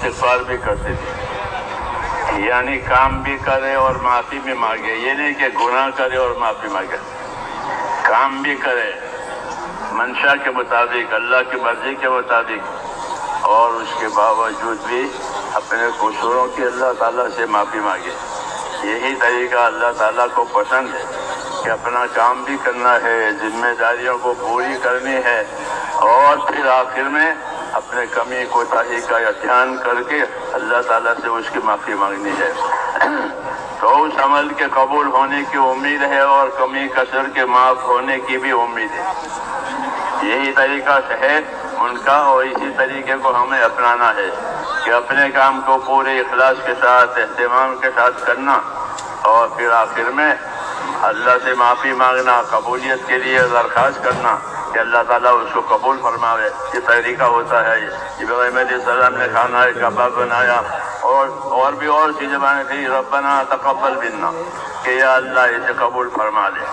इस्तिग़फ़ार भी करते थे, यानी काम भी करे और माफ़ी भी मांगे। ये नहीं कि गुनाह करे और माफ़ी मांगे, काम भी करे मंशा के मुताबिक, अल्लाह की मर्जी के मुताबिक, और उसके बावजूद भी अपने कसूरों की अल्लाह ताला से माफ़ी मांगे। यही तरीका अल्लाह ताला को पसंद है कि अपना काम भी करना है, जिम्मेदारियों को पूरी करनी है, और फिर आखिर में अपने कमी कोताही का ध्यान करके अल्लाह ताला से उसकी माफ़ी मांगनी है। तो उस अमल के कबूल होने की उम्मीद है और कमी कसर के माफ़ होने की भी उम्मीद है। यही तरीका है उनका, और इसी तरीके को हमें अपनाना है कि अपने काम को पूरे इखलास के साथ, एहतिमाम के साथ करना, और फिर आखिर में अल्लाह से माफ़ी मांगना, कबूलियत के लिए दरख्वास्त करना कि अल्लाह ताला उसको कबूल फरमावे। ये तरीका होता है। इब्राहीम अलैहिस्सलाम ने खाना कबाब बनाया, और भी और चीज़ें बनी थी, रब्बना तक़ब्बल मिन्ना, कि या अल्लाह इसे कबूल फरमा ले।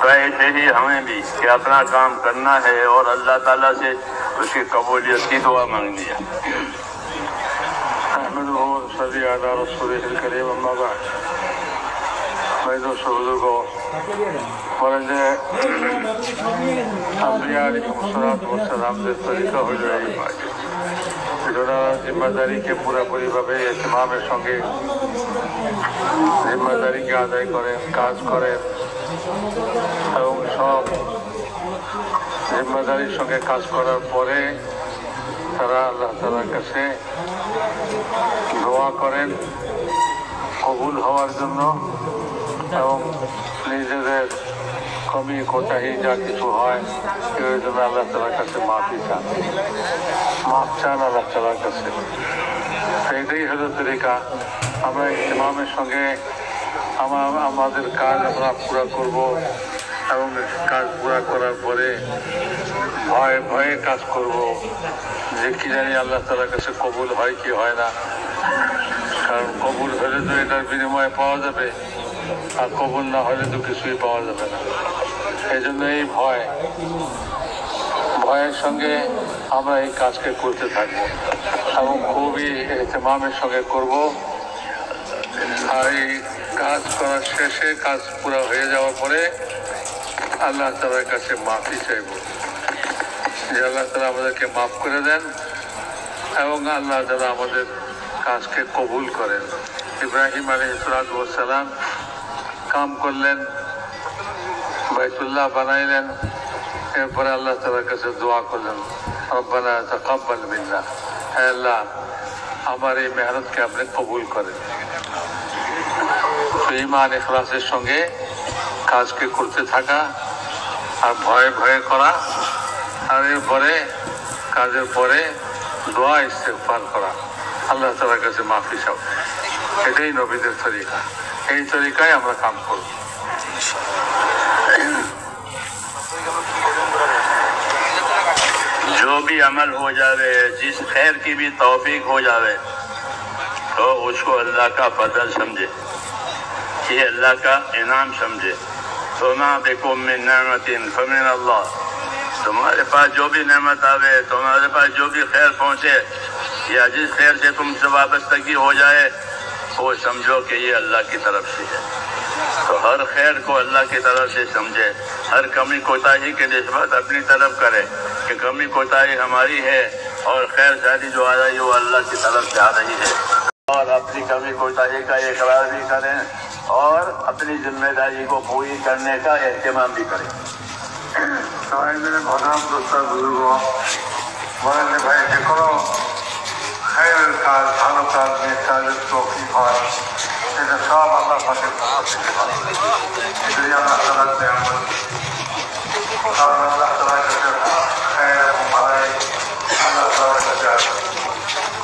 तो ऐसे ही हमें भी कि अपना काम करना है और अल्लाह ताला से उसकी कबूलियत की दुआ मांगनी है। मैं दोस्तों को तरीका हो जाएगी जिम्मेदारी के पूरापूरी भावे एहतिमामेर संगे जिम्मेदारी के आदाय करें, काज करें, এবং সব জিম্মেদারির সঙ্গে কাজ করার পরে তারা আল্লাহ তাআলার কাছে দোয়া করেন কবুল হওয়ার জন্য, এবং নিজেদের কমি কোতাহি যা কিছু হয় এর জন্য আল্লাহ তাআলার কাছে মাফি চান, মাফ চান আল্লাহ তাআলার কাছে। এটাই হলো তরিকা। আমরা ইমামের সঙ্গে আমাদের কাজ আমরা পুরা করব, এবং কাজ পুরা করার পরে ভয়ে ভয়ে কাজ করব যে কি জানি আল্লাহ তাআলার কাছে কবুল হয় কি হয় না। কারণ কবুল হলে তো এটার বিনিময়ে পাওয়া যাবে, আর কবুল না হলে তো কিছুই পাওয়া যাবে না। এই জন্য এই ভয়ের সঙ্গে আমরা এই কাজকে করতে থাকবো, এবং খুবই এহতেমামের সঙ্গে করব। আর এই কাজ করার শেষে, কাজ পুরো হয়ে যাওয়ার পরে আল্লাহ তাআলার কাছে মাফি চাইব, যে আল্লাহ তাআলা আমাদেরকে মাফ করে দেন এবং আল্লাহ তাআলা আমাদের কাজকে কবুল করেন। ইব্রাহিম আলাইহিসসালাম কাম করলেন, বাইতুল্লাহ বানাইলেন, এরপরে আল্লাহ তাআলার কাছে দোয়া করলেন, রব্বানা তাকাব্বাল মিন্না, হে আল্লাহ আমার এই মেহনতকে আপনি কবুল করেন। তো ঈমান ইখলাসের সঙ্গে কাজকে করতে থাকা, আর ভয়ে ভয়ে করা, আর এরপরে কাজের পরে দোয়া ইস্তেগফার করা, আল্লাহ তাআলার কাছে মাফি চাওয়া। এটাই নবীদের তরিকা। এই তরিকায় আমরা কাম করব। जो भी अमल हो जावे, जिस खैर की भी तौफीक हो जावे, तो उसको अल्लाह का फजल समझे, ये अल्लाह का इनाम समझे। वमा बिकुम मिन निअमतिन फमिन अल्लाह, तुम्हारे पास जो भी नेमत आवे, तुम्हारे पास जो भी खैर पहुँचे, या जिस खैर से तुमसे वाबस्तगी हो जाए, वो समझो कि ये अल्लाह की तरफ से है। तो हर खैर को अल्लाह की तरफ से समझे, हर कमी कोताही के निस्बत अपनी तरफ करे कि कमी कोताही हमारी है, और खैर सारी जो आ रही है वो अल्लाह की तरफ से आ रही है। और अपनी कमी कोताही का इकरार भी करें, और अपनी जिम्मेदारी को पूरी करने का एहतिमाम भी करें। मेरे भगवान दोस्तों बुजुर्ग বলেন ভাই, যে কোনো খায়ের কাজ, ভালো কাজ, নেক কাজের তৌফিক হয়, সেটা সব আল্লাহ পাকের পক্ষ থেকে হয়। এটাই আল্লাহ তাআলার নিয়ামত। কারণ আল্লাহ তাআলার কাছে খায়ের এবং ভালাই আল্লাহ তাআলার কাছে আছে।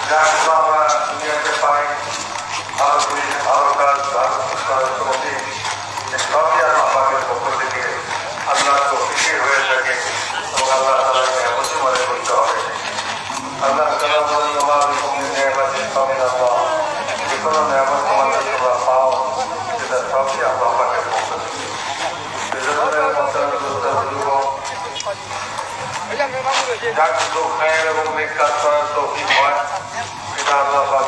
যা কিছু আমরা দুনিয়াতে পাই, ভালো জিনিস, ভালো কাজ, ভালো করার তৌফিক, সবই আল্লাহ পাকের পক্ষ থেকে আল্লাহর তৌফিকে হয়ে থাকে, এবং আল্লাহ তাআলার নিয়ামতই মনে করতে হবে। আল্লাহ তাআলা বলেন, ওমা বিকুম মিন নি'মাতিন ফামিন আল্লাহ, যে কোনো নিয়ামত তোমাদের তোমরা পাও, সেটা সবই আল্লাহ পাকের পক্ষ থেকে। সেজন্য যা কিছু খায়ের এবং নেক কাজ করার তৌফিক হয়, সেটা আল্লাহ পাক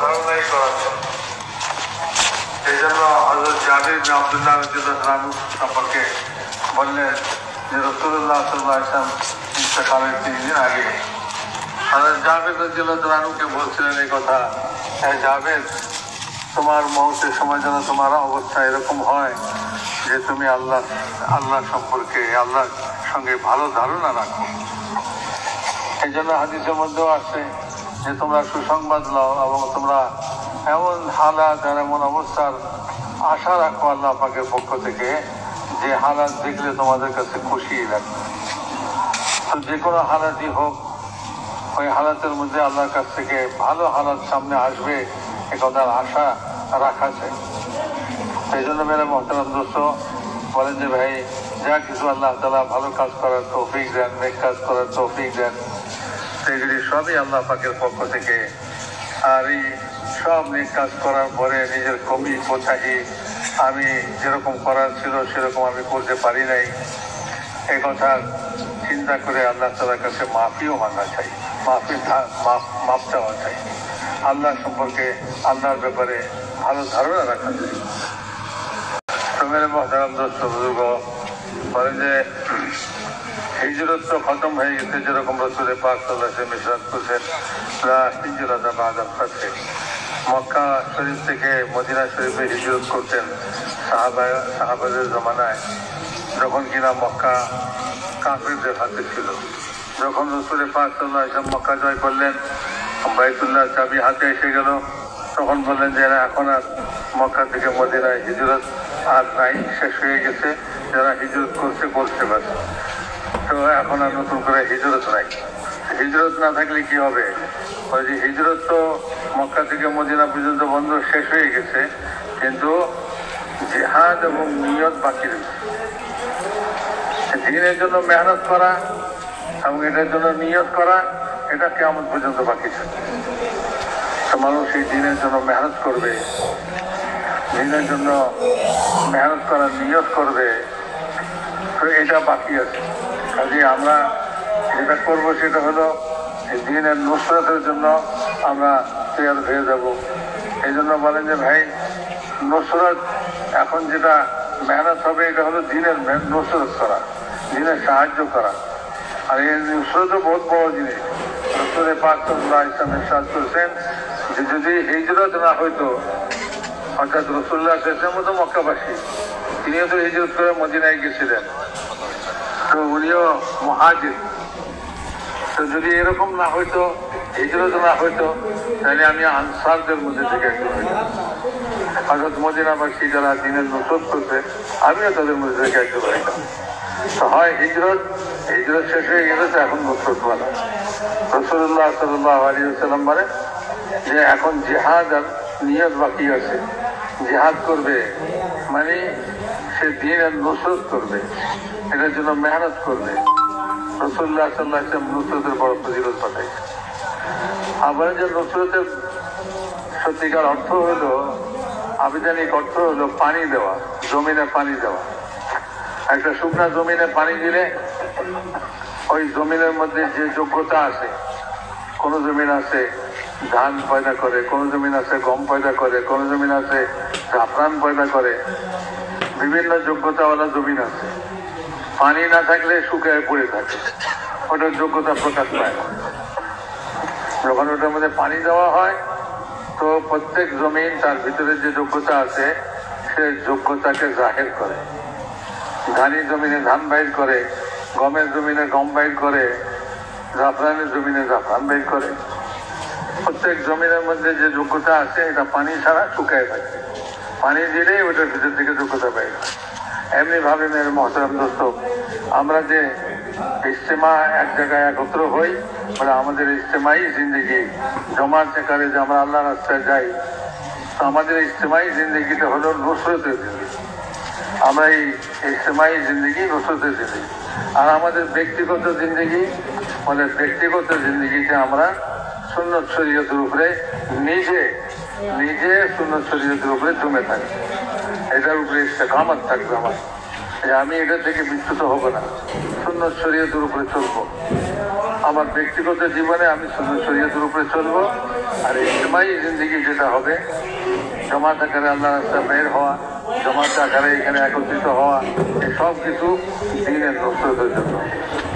ধারণাই করাচ্ছেন। এই জন্য হযরত জাবির বিন আব্দুল্লাহ রাদিয়াল্লাহু আনহু সম্পর্কে বললেন যে রাসূলুল্লাহ সাল্লাল্লাহু আলাইহি ওয়াসাল্লাম ইন্তেকালের 3 দিন আগে হযরত জাবির রাদিয়াল্লাহু আনহুকে বলছিলেন এই কথা, হে জাবির, তোমার মওতের সময় যেন তোমার অবস্থা এরকম হয় যে তুমি আল্লাহ সম্পর্কে আল্লাহর সঙ্গে ভালো ধারণা রাখো। এই জন্য হাদিসের মধ্যেও আছে যে তোমরা সুসংবাদ লও এবং তোমরা এমন হালাত আর এমন অবস্থার আশা রাখো আল্লাহ পাকের পক্ষ থেকে যে হালাত দেখলে তোমাদের কাছে খুশি লাগবে। তো যে কোনো হালাতই হোক, ওই হালাতের মধ্যে আল্লাহর কাছ থেকে ভালো হালাত সামনে আসবে এ কথার আশা রাখা চাই। সেই জন্য মেরে মোহতারাম দোস্ত বলেন যে ভাই, যা কিছু আল্লাহ তাআলা ভালো কাজ করার তৌফিক দেন, নেক কাজ করার তৌফিক দেন, সেগুলি সবই আল্লাহ পাকের পক্ষ থেকে। আর এই সব নেক কাজ করার পরে নিজের কমি কোথাহি আমি যেরকম করার ছিল সেরকম আমি করতে পারি নাই, এই কথা চিন্তা করে আল্লাহ তাআলার কাছে মাফিও মাঙ্গা চাই, মাফ চাওয়া চাই। আল্লাহ সম্পর্কে আল্লাহর ব্যাপারে ভালো ধারণা রাখা চাই। তো মেরে মোহতারাম দোস্ত বুজুর্গ বলেন যে হিজরত তো খতম হয়ে গেছে, যেরকম রাসূল পাক সাল্লাল্লাহু আলাইহি ওয়াসাল্লাম ইরশাদ করেছেন, লা হিজরাতা বা'দাল ফাতহ। মক্কা শরীফ থেকে মদিনা শরীফে হিজরত করতেন সাহাবাদের জমানায়, যখন কিনা মক্কা কাফিরদের হাতে ছিল। যখন রাসূল পাক সাল্লাল্লাহু আলাইহি ওয়াসাল্লাম মক্কা জয় করলেন, বাইতুল্লাহ চাবি হাতে এসে গেল, তখন বললেন যে এখন আর মক্কা থেকে মদিনায় হিজরত আর নাই, শেষ হয়ে গেছে, যারা হিজরত করতে পারে। তো এখন আর নতুন করে হিজরত নাই। হিজরত না থাকলে কি হবে? ওই যে হিজরত তো মক্কা থেকে মদিনা পর্যন্ত বন্ধ, শেষ হয়ে গেছে, কিন্তু জিহাদ এবং নিয়ত বাকি রয়েছে। দিনের জন্য মেহনত করা এবং এটার জন্য নিয়ত করা, এটা কিয়ামত পর্যন্ত বাকি থাকে। তো মানুষ এই দিনের জন্য মেহনত করবে, দিনের জন্য মেহনত করার নিয়ত করবে, তো এটা বাকি আছে। কাজে আমরা যেটা করবো সেটা হলো এই দিনের নুসরতের জন্য আমরা তৈরি হয়ে যাব। এই জন্য বলেন যে ভাই, নুসরত এখন যেটা মেহনত হবে এটা হলো দিনের নুসরত করা, দিনের সাহায্য করা। আর এই নুসরতও বহুত বড় জিনিস। রাসূল পাক সাল্লাল্লাহু আলাইহি ওয়াসাল্লাম ইরশাদ করেছেন যে যদি হিজরত না হইতো, অর্থাৎ রাসূলুল্লাহ সাল্লাল্লাহু আলাইহি ওয়াসাল্লাম তো মক্কাবাসী, তিনিও তো হিজরত করে মদিনায় গেছিলেন, তো উনিও মুহাজির। তো যদি এরকম না হইতো, হিজরত না হইতো, তাহলে আমি আনসারদের মধ্যে থেকে একজন হইতাম। অর্থাৎ মদিনাবাসী যারা দিনের নুসরত করছে, আমিও তাদের মধ্যে থেকে একজন হইতাম। তো হয় হিজরত শেষ হয়ে গেলে তো এখন নুসরত বানা। রাসূলুল্লাহ সাল্লাল্লাহু আলাইহি ওয়াসাল্লাম বলেন যে এখন জিহাদ আর নিয়ত বাকি আছে। জিহাদ করবে মানে সে দিনের নুসরত করবে, এটার জন্য মেহনত করবে। রাসূলুল্লাহ সাল্লাল্লাহু আলাইহি ওয়াসাল্লাম নুসরতের বড় ফজিলত পাঠাইছে। আবার যে নুসরতের সত্যিকার অর্থ হলো, আবিধানিক অর্থ হলো পানি দেওয়া, জমিনে পানি দেওয়া। একটা শুকনা জমিনে পানি দিলে ওই জমিনের মধ্যে যে যোগ্যতা আছে, কোন জমিন আছে ধান পয়দা করে, কোন জমিন আছে গম পয়দা করে, কোন জমিন আছে জাফরান পয়দা করে, বিভিন্ন যোগ্যতাওয়ালা জমিন আছে। পানি না থাকলে শুকায় পড়ে থাকে, ওটার যোগ্যতা প্রকাশ পায় না। যখন ওটার মধ্যে পানি দেওয়া হয় তো প্রত্যেক জমিন তার ভিতরে যে যোগ্যতা আছে সে যোগ্যতাকে জাহির করে। ধানি জমিনে ধান বাইর করে, গমের জমিনে গম বাইর করে, জাফরানের জমিনে জাফরান বাইর করে। প্রত্যেক জমিনের মধ্যে যে যোগ্যতা আছে এটা পানি ছাড়া শুকায় থাকে, পানি দিলেই ওটার ভিতর থেকে যোগ্যতা বাইর হয়। এমনি ভাবে মেরে মোহতারাম দোস্ত, আমরা যে ইজতেমা এক জায়গায় একত্র হই, বলে আমাদের ইজতেমাই জিন্দগি, জমাত আকারে যে আমরা আল্লাহ রাস্তায় যাই, তো আমাদের ইজতেমাই জিন্দগিটা হলো নুসরতের জিন্দগি। আমরা এই ইজতেমাই জিন্দগি নুসরতের জিন্দগি। আর আমাদের ব্যক্তিগত জিন্দগি, আমাদের ব্যক্তিগত জিন্দগিতে আমরা সুন্নত শরীয়তের উপরে নিজে সুন্নত শরীয়তের উপরে জমে থাকি, এটার উপরে ইস্তেকামত থাকবে আমার, যে আমি এটা থেকে বিচ্যুত হব না। সুন্নত শরীয়তের উপরে চলবো। আমার ব্যক্তিগত জীবনে আমি সুন্নত শরীয়তের উপরে চলবো। আর ইজতিমাই জিন্দেগি যেটা হবে, জামাত আকারে আল্লাহ রাস্তা বের হওয়া, জামাত আকারে এখানে একত্রিত হওয়া, এই সব কিছু দ্বীনের নুসরতের জন্য।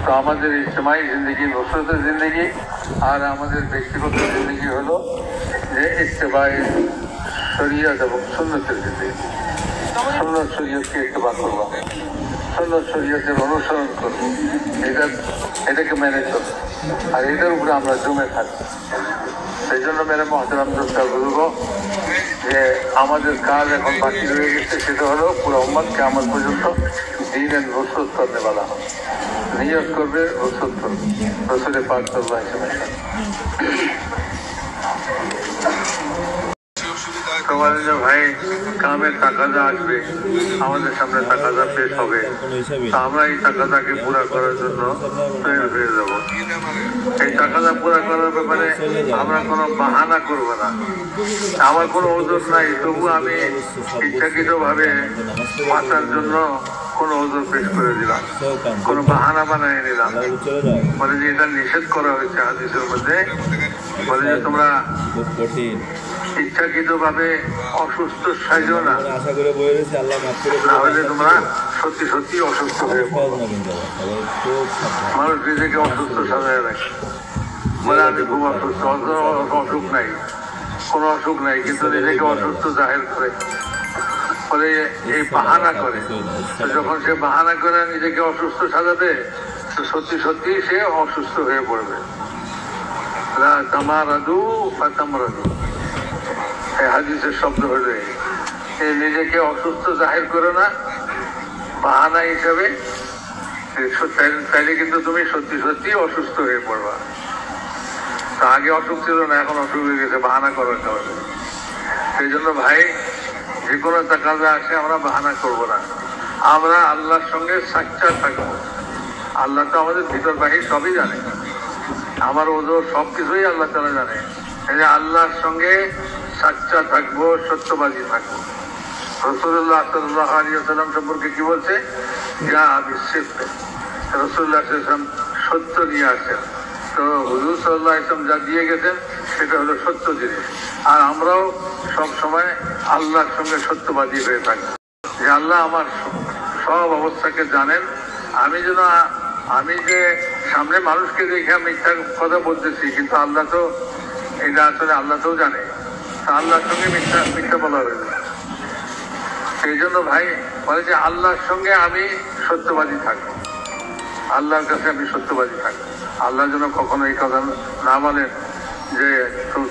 তো আমাদের ইজতিমাই জিন্দেগি নুসরতের জিন্দেগি, আর আমাদের ব্যক্তিগত জিন্দেগি হলো যে ইত্তেবাই শরীয়ত এবং সুন্নতের জিন্দেগি। সুন্নত শরীয়তকে ইত্তেবা করবো, সুন্নত শরীয়তের অনুসরণ করবো, এটাকে মেনে চলবো, আর এটার উপরে আমরা জমে থাকবো। সেই জন্য মেরে মহতারাম দোস্তার বলবো যে আমাদের কাজ এখন বাকি রয়ে গেছে, সেটা হলো পুরো উম্মত কিয়ামত পর্যন্ত দ্বীনের নুসরত করতে বলা হয়। নিয়ত করবে, নুসরত করবে, রাসূলে পাক সাল্লাল্লাহু আলাইহি ওয়াসাল্লাম। তোমাদের যে ভাই কামের তাকাজা আসবে, আমাদের সামনে তাকাজা পেশ হবে, আমরা এই তাকাজাকে পুরা করার জন্য তৈরি হয়ে যাব। এই তাকাজা পুরা করার ব্যাপারে আমরা কোনো বাহানা করব না। আমার কোনো ওজন নাই, তবু আমি ইচ্ছাকৃতভাবে বাঁচার জন্য কোনো ওজন পেশ করে দিলাম, কোনো বাহানা বানিয়ে নিলাম। বলে যে এটা নিষেধ করা হয়েছে হাদিসের মধ্যে, বলে যে তোমরা ইচ্ছাকৃত ভাবে অসুস্থ সাইজো না, তাহলে তোমরা সত্যি সত্যি অসুস্থ হয়ে পড়ো। মানুষ নিজেকে অসুস্থ সাজায় রাখে, মানে আমি খুব অসুস্থ, অসুখ নাই, কোনো অসুখ নাই, কিন্তু নিজেকে অসুস্থ জাহির করে, ফলে এই বাহানা করে। যখন সে বাহানা করে নিজেকে অসুস্থ সাজাবে, তো সত্যি সত্যি সে অসুস্থ হয়ে পড়বে। তামারাদু ফাতামরাদু, এই হাদিসের শব্দ হলে এই নিজেকে অসুস্থ জাহির করো না বাহানা হিসাবে, তাইলে কিন্তু তুমি সত্যি সত্যি অসুস্থ হয়ে পড়বা। তা আগে অসুখ ছিল না, এখন অসুখ হয়ে গেছে, বাহানা করাতে হবে। সেই জন্য ভাই, যে কোনো তাকাজা আসে আমরা বাহানা করবো না, আমরা আল্লাহর সঙ্গে সাচ্চা থাকবো। আল্লাহ তো আমাদের ভিতর বাহির সবই জানে, আমার ওজোর সব কিছুই আল্লাহ তাআলা জানে। এই যে আল্লাহর সঙ্গে সাচ্চা থাকবো, সত্যবাদী থাকবো। রাসূলুল্লাহ সাল্লাল্লাহু আলাইহি ওয়াসাল্লাম সম্পর্কে কি বলছে? যা বিশিষ্ট রাসূলুল্লাহ সাল্লাল্লাহু আলাইহি ওয়াসাল্লাম সত্য নিয়ে আসেন। তো হুজুর সাল্লাল্লাহু আলাইহি ওয়াসাল্লাম যা দিয়ে গেছেন সেটা হলো সত্য জিনিস। আর আমরাও সব সময় আল্লাহর সঙ্গে সত্যবাদী হয়ে থাকবো, যে আল্লাহ আমার সব অবস্থাকে জানেন। আমি যে সামনে মানুষকে দেখে মিথ্যা কথা বলতেছি, কিন্তু আল্লাহ তো এটা আসলে আল্লাহ তো জানে, আল্লাহর সঙ্গে মিথ্যা বলা হয়েছে। সেই জন্য ভাই বলে যে আল্লাহর সঙ্গে আমি সত্যবাদী থাকবো, আল্লাহর কাছে আমি সত্যবাদী থাকবো। আল্লাহ যেন কখনো এই কথা না বলেন যে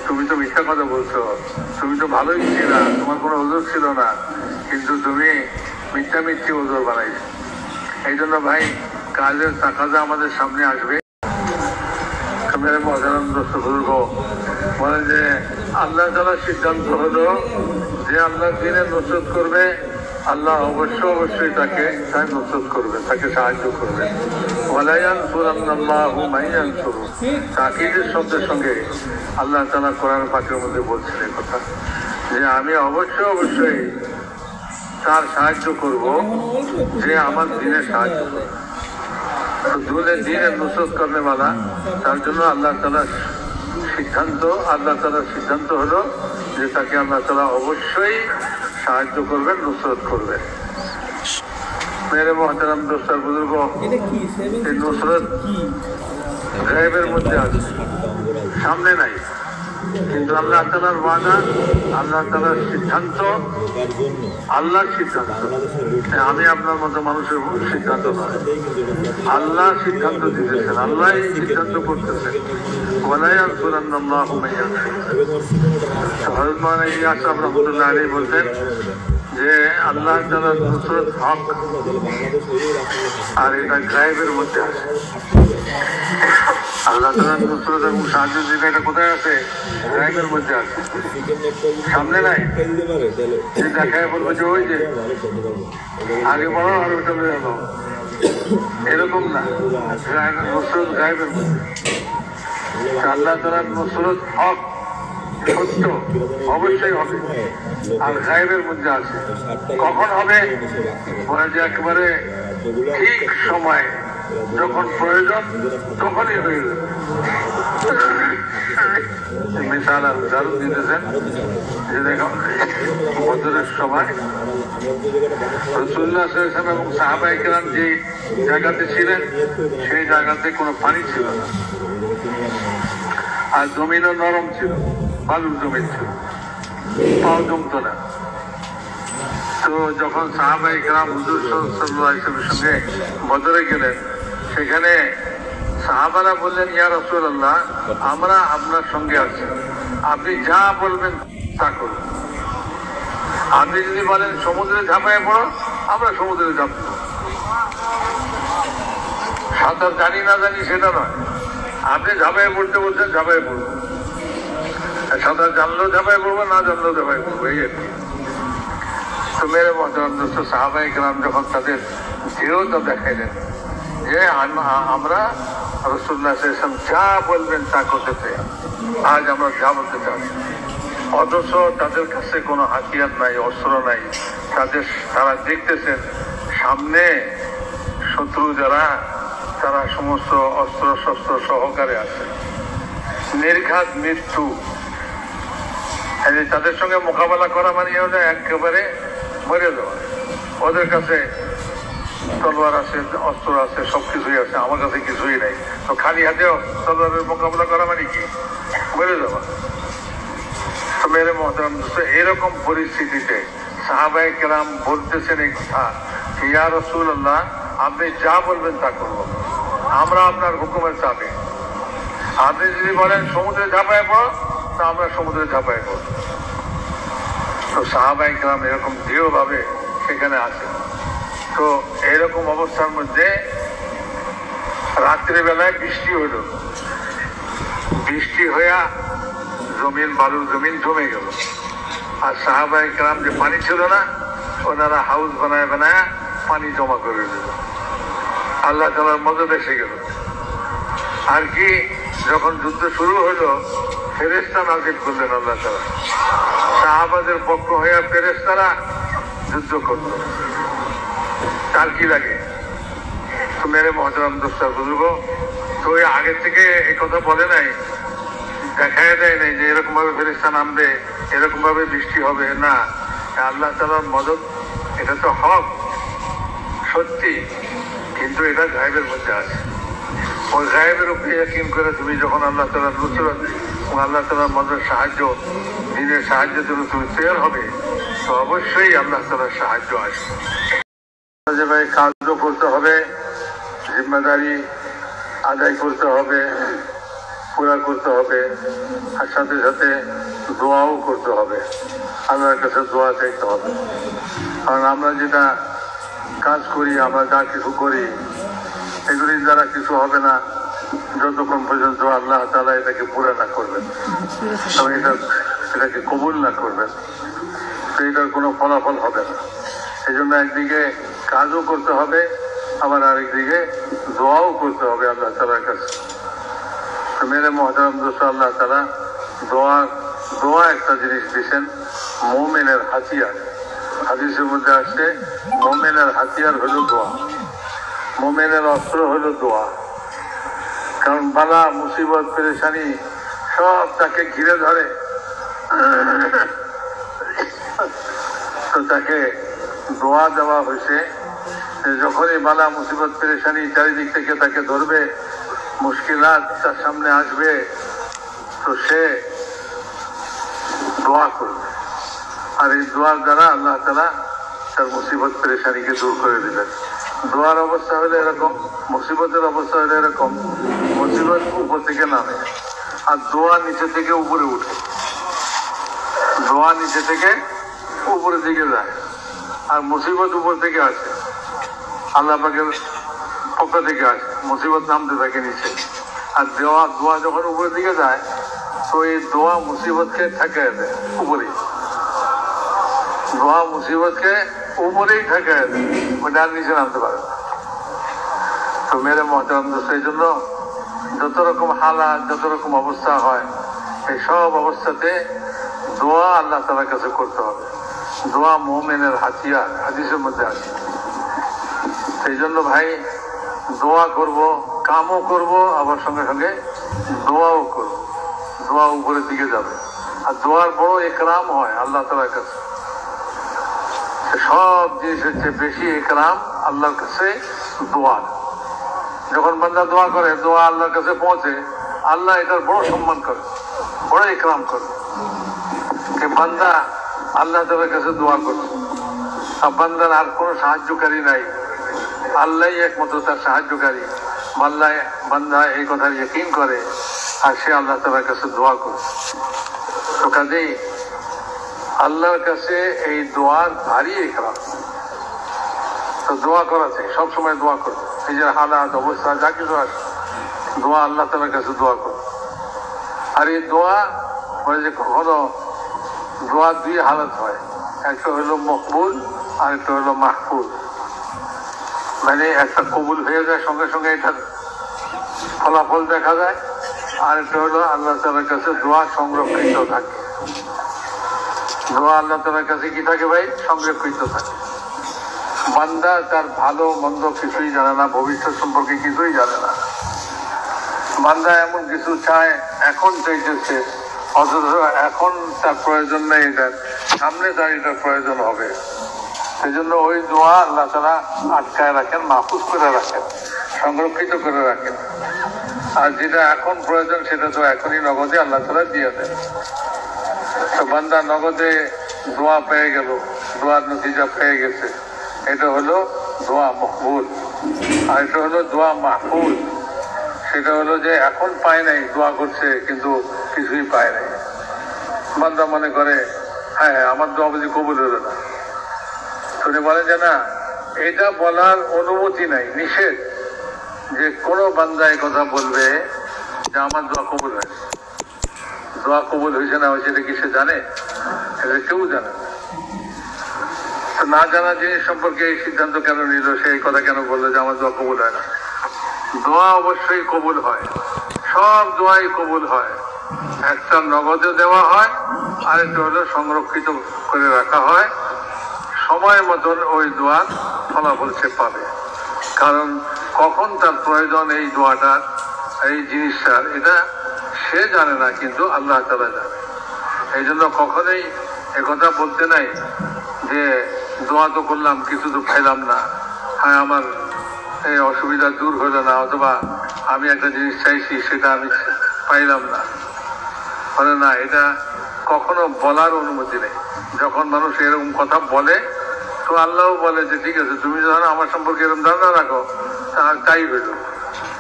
তুমি তো মিথ্যা কথা বলছো, তুমি তো ভালোই ছিল, তোমার কোনো ওজোর ছিল না, কিন্তু তুমি মিথ্যি ওজোর বানাইছো। এই জন্য ভাই কাজের তাকাজা আমাদের সামনে আসবে। মেরে মহতারাম দোস্ত বুজুর্গ, বলে যে আল্লাহ তাআলার সিদ্ধান্ত হলো যে আল্লাহ দ্বীনের নুসরত করবে, আল্লাহ অবশ্যই তাকে নুসরত করবে, তাকে সাহায্য করবে। ওয়ালা ইয়ানসুরান্নাল্লাহু মান ইয়ানসুরু, তাকিদের শব্দের সঙ্গে আল্লাহ তাআলা কোরআন পাকের মধ্যে বলছেন এই কথা, যে আমি অবশ্যই তার সাহায্য করব যে আমার দ্বীনের সাহায্য করবে। দ্বীনের নুসরত করনে वाला, তার জন্য আল্লাহ তাআলার সিদ্ধান্ত হলো যে তাকে আল্লাহ তাআলা অবশ্যই সাহায্য করবেন, নুসরত করবেন। মেরে মহতারাম দোস্তার বুজুর্গ, এই নুসরত গায়েবের মধ্যে আছে, সামনে নাই, কিন্তু আল্লাহ তাআলার ওয়াদা, আল্লাহ তাআলার সিদ্ধান্ত, আল্লাহর সিদ্ধান্ত। আমি আপনার মতো মানুষের সিদ্ধান্ত নয়, আল্লাহ সিদ্ধান্ত দিতেছেন, আল্লাহ সিদ্ধান্ত করতেছেন। ওয়ালা ইয়ানসুরান্নাল্লাহু মান ইয়ানসুর। হযরত মাওলানা ইলিয়াস সাহেব রাহমাতুল্লাহ আলাইহি বলতেন যে আল্লাহ তাআলার নুসরত হক, আর এটা গায়েবের মধ্যে আছে। আল্লাহ তাআলার নুসরত এবং সাহায্য যেটা, এটা কোথায় আছে? গায়েবের মধ্যে আছে, সামনে নাই। যে দেখায় বলবো যে ওই যে আগে বড় আর ওটা চলে গেল, এরকম না। নুসরত গায়েবের মধ্যে। আল্লাহ তাআলার নুসরত হক, সত্য, অবশ্যই হবে, আর গায়েবের মধ্যে আছে। কখন হবে? বলে যে একেবারে ঠিক সময় যখন প্রয়োজন তখনই হয়ে যাবে। মিসাল আর উদাহরণ দিতেছেন যে দেখুন বদরের সময় রাসূলুল্লাহ সাল্লাল্লাহু আলাইহি ওয়াসাল্লাম এবং সাহাবায়ে কেরাম যে জায়গাতে ছিলেন সেই জায়গাতে কোনো পানি ছিল না, আর জমিনও নরম ছিল, বালুর জমিন ছিল, পাও জমতো না। তো যখন সাহাবায়ে কেরাম হুজুর সাল্লাল্লাহু আলাইহি ওয়াসাল্লামের সঙ্গে বদরে গেলেন, সেখানে সাহাবারা বললেন, ইয়া রাসূলুল্লাহ, আমরা আপনার সঙ্গে আছি, আপনি যা বলবেন তা করুন। আপনি যদি বলেন সমুদ্রে ঝাঁপায় পড়ো, আমরা সমুদ্রে ঝাঁপব। সাঁতার জানি না জানি সেটা নয়, আপনি ঝাঁপায় পড়তে বলছেন ঝাঁপায় পড়বো, সাঁতার জানলেও ঝাঁপায় পড়বো, না জানলেও ঝাঁপায় পড়বো, এই আর কি। তো মেরে মহতরম দোস্ত, সাহাবায়ে কেরাম যখন তাদের দৃঢ়তা দেখাইলেন যে আমরা রাসূলুল্লাহ সাল্লাল্লাহু আলাইহি ওয়াসাল্লাম যা বলবেন তা করতে চাই, আজ আমরা যা বলতে চাই, অথচ তাদের কাছে কোনো হাতিয়ার নাই, অস্ত্র নাই। তারা দেখতেছেন সামনে শত্রু যারা, তারা সমস্ত অস্ত্র শস্ত্র সহকারে আছে, নির্ঘাত মৃত্যু। তাদের সঙ্গে মোকাবেলা করা মানে একেবারে মরে যাওয়া। ওদের কাছে তলোয়ার আছে, অস্ত্র আছে, সবকিছুই আছে, আমার কাছে কিছুই নাই। তো খালি হাতেও তলোয়ারের মোকাবেলা করা মানে কি? মরে যাওয়া। তো মেরে মহতরম দোস্ত, এরকম পরিস্থিতিতে সাহাবায়ে কেরাম বলতেছেন এই কথা, ইয়া রাসূলুল্লাহ, আপনি যা বলবেন তা করবো, আমরা আপনার হুকুমের চাপে। আপনি যদি বলেন সমুদ্রে ঝাঁপায় পড়ো, তা আমরা সমুদ্রে ঝাঁপায় পড়ব। তো সাহাবায়ে কেরাম এরকম দৃঢ়ভাবে সেখানে আছে। তো এরকম অবস্থার মধ্যে রাত্রিবেলায় বৃষ্টি হইল, বৃষ্টি হইয়া জমিন, বালুর জমিন জমে গেল। আর সাহাবায়ে কেরাম যে পানি ছিল না, ওনারা হাউস বানায় বানায় পানি জমা করে দিল। আল্লাহ তাআলার মদদ এসে গেল। আর কি, যখন যুদ্ধ শুরু হলো, ফেরেশতা নাযিল করলেন আল্লাহ তাআলা, সাহাবাদের পক্ষ হইয়া ফেরেশতারা যুদ্ধ করল। তার কি লাগে? তো মেরে মহতরম দোস্ত বুজুর্গ, তো আগে থেকে এই কথা বলে নাই, দেখায় দেয় নাই যে এরকম ভাবে ফেরেশতা নামবে, এরকম ভাবে বৃষ্টি হবে না। আল্লাহ তাআলার মদদ, এটা তো হক সত্যি, কিন্তু এটা গায়েবের মধ্যে আছে। ওই গায়েবের উপরে ইয়াকিন করে তুমি যখন আল্লাহ তাআলার নুসরত এবং আল্লাহ তাআলার মদদ, সাহায্য, দিনের সাহায্যের জন্য তুমি তৈরি হবে, তো অবশ্যই আল্লাহ তাআলার সাহায্য আসবে। যে ভাই, কাজও করতে হবে, জিম্মেদারি আদায় করতে হবে, পুরা করতে হবে, আর সাথে সাথে দোয়াও করতে হবে, আল্লাহর কাছে দোয়া চাইতে হবে। কারণ আমরা যেটা কাজ করি, আমরা যা কিছু করি, এগুলির দ্বারা কিছু হবে না যতক্ষণ পর্যন্ত আল্লাহ তাআলা এটাকে পুরা না করবেন এবং এটাকে কবুল না করবেন, তো এটার কোনো ফলাফল হবে না। এই জন্য একদিকে কাজও করতে হবে, আবার আরেকদিকে দোয়াও করতে হবে আল্লাহ তাআলার কাছে। তো মেরে মহতরম দোস্ত, আল্লাহ তাআলা দোয়া একটা জিনিস দিয়েছেন, মুমিনের হাতিয়ার। হাদিসের মধ্যে আসছে, মুমিনের হাতিয়ার হলো দোয়া, মুমিনের অস্ত্র হলো দোয়া। কারণ বালা, মুসিবত, পেরেশানি সব তাকে ঘিরে ধরে, তো তাকে দোয়া দেওয়া হয়েছে। যখনই বালা, মুসিবত, পেরেশানি চারিদিক থেকে তাকে ধরবে, মুশকিলাত তার সামনে আসবে, তো সে দোয়া করবে। আর এই দোয়ার দ্বারা আল্লাহ তাআলা তার মুসিবত পেরেশানিকে দূর করে দিবেন। দোয়ার অবস্থা হলে এরকম, মুসিবতের অবস্থা হলে এরকম, মুসিবত উপর থেকে নামে আর দোয়া নিচে থেকে উপরে উঠে, দোয়া নিচে থেকে উপরের দিকে যায়, আর মুসিবত উপর থেকে আসে, আল্লাহ পাকের পক্ষ থেকে আসে, মুসিবত নামতে থাকে নিচে। আর দোয়া যখন উপরের দিকে যায়, তো এই দোয়া মুসিবতকে ঠেকায় দেয় উপরেই, দোয়া মুসিবতকে উপরেই ঠেকায় দেয়, ওটা আর নিচে নামতে পারে। তো মেরে মহতরম দোস্ত, এই জন্য যত রকম হালাত, যত রকম অবস্থা হয়, এই সব অবস্থাতে দোয়া আল্লাহ তাআলার কাছে করতে হবে। দোয়া মুমিনের হাতিয়ার, হাদিসের মধ্যে আছে। সেই জন্য ভাই, দোয়া করব, কামও করব, আবার সঙ্গে সঙ্গে দোয়াও করব। দোয়া উপরের দিকে যাবে। আর দোয়ার বড় একরাম হয় আল্লাহ তাআলার কাছে। সব জিনিসের চেয়ে বেশি একরাম আল্লাহর কাছে দোয়া। যখন বান্দা দোয়া করে, দোয়া আল্লাহর কাছে পৌঁছে, আল্লাহ এটার বড় সম্মান করে, বড় একরাম করে। বান্দা আল্লাহ তাআলার কাছে দোয়া করছে, আর বান্দার আর কোনো সাহায্যকারী নাই, আল্লাহ একমাত্র তার সাহায্যকারী। বান্দা এই কথা ইয়াকিন করে, আর সে আল্লাহ তাআলার কাছে দোয়া করে। তো কাজেই আল্লাহর কাছে এই দোয়ার ভারী একরাম। তো দোয়া করা চাই, সবসময় দোয়া করো। নিজের হালাত অবস্থা যা কিছু আছে, দোয়া আল্লাহ তাআলার কাছে দোয়া করো। আর এই দোয়া বলে যে কখনো দোয়া দুই হালত হয়, একটা হলো মকবুল আর একটা হলো মাহফুজ। মানে একটা কবুল হয়ে যায়, সঙ্গে সঙ্গে এটার ফলাফল দেখা যায়। আর একটা হলো আল্লাহ তাআলার কাছে দোয়া সংরক্ষিত থাকে। দোয়া আল্লাহ তাআলার কাছে কি থাকে ভাই? সংরক্ষিত থাকে। বান্দা তার ভালো মন্দ কিছুই জানে না, ভবিষ্যৎ সম্পর্কে কিছুই জানে না। বান্দা এমন কিছু চায়, এখন চাইতেছে, অথচ এখন তার প্রয়োজন নেই, এটার সামনে তার এটার প্রয়োজন হবে। সেই জন্য ওই দোয়া আল্লাহ তাআলা আটকায় রাখেন, মাহফুজ করে রাখেন, সংরক্ষিত করে রাখেন। আর যেটা এখন প্রয়োজন সেটা তো এখনই নগদে আল্লাহ তাআলা দিয়ে দেন। তো বান্দা নগদে দোয়া পেয়ে গেল, দোয়ার নতিজা পেয়ে গেছে, এটা হলো দোয়া মকবুল। আর এটা হলো দোয়া মাহফুজ। সেটা হলো যে এখন পায় নাই, দোয়া করছে কিন্তু কিছুই পায় নাই। বান্দা মনে করে হ্যাঁ আমার দোয়া বুঝি কবুল হলো না। শুনে বলে যে না, এটা বলার অনুমতি নাই, নিষেধ যে কোনো বান্দা এই কথা বলবে যে আমার দোয়া কবুল হয়েছে। দোয়া কবুল হয়েছে না হয়েছে এটা কি সে জানে? এটা কেউ জানে না। তো না জানা জিনিস সম্পর্কে এই সিদ্ধান্ত কেন নিল, সে এই কথা কেন বললো যে আমার দোয়া কবুল হয় না? দোয়া অবশ্যই কবুল হয়, সব দোয়াই কবুল হয়। একটা নগদে দেওয়া হয়, আর একটা হলো সংরক্ষিত করে রাখা হয়। সময় মতন ওই দোয়ার ফলাফল সে পাবে। কারণ কখন তার প্রয়োজন এই দোয়াটার, এই জিনিসটার, এটা সে জানে না, কিন্তু আল্লাহ তাআলা জানে। এই জন্য কখনোই একথা বলতে নাই যে দোয়া তো করলাম কিছু তো পাইলাম না, হ্যাঁ আমার এই অসুবিধা দূর হলো না, অথবা আমি একটা জিনিস চাইছি সেটা আমি পাইলাম না। বলে না, এটা কখনো বলার অনুমতি নেই। যখন মানুষ এরকম কথা বলে, তো আল্লাহও বলে যে ঠিক আছে, তুমি যখন আমার সম্পর্কে এরকম ধারণা রাখো তাই হইল।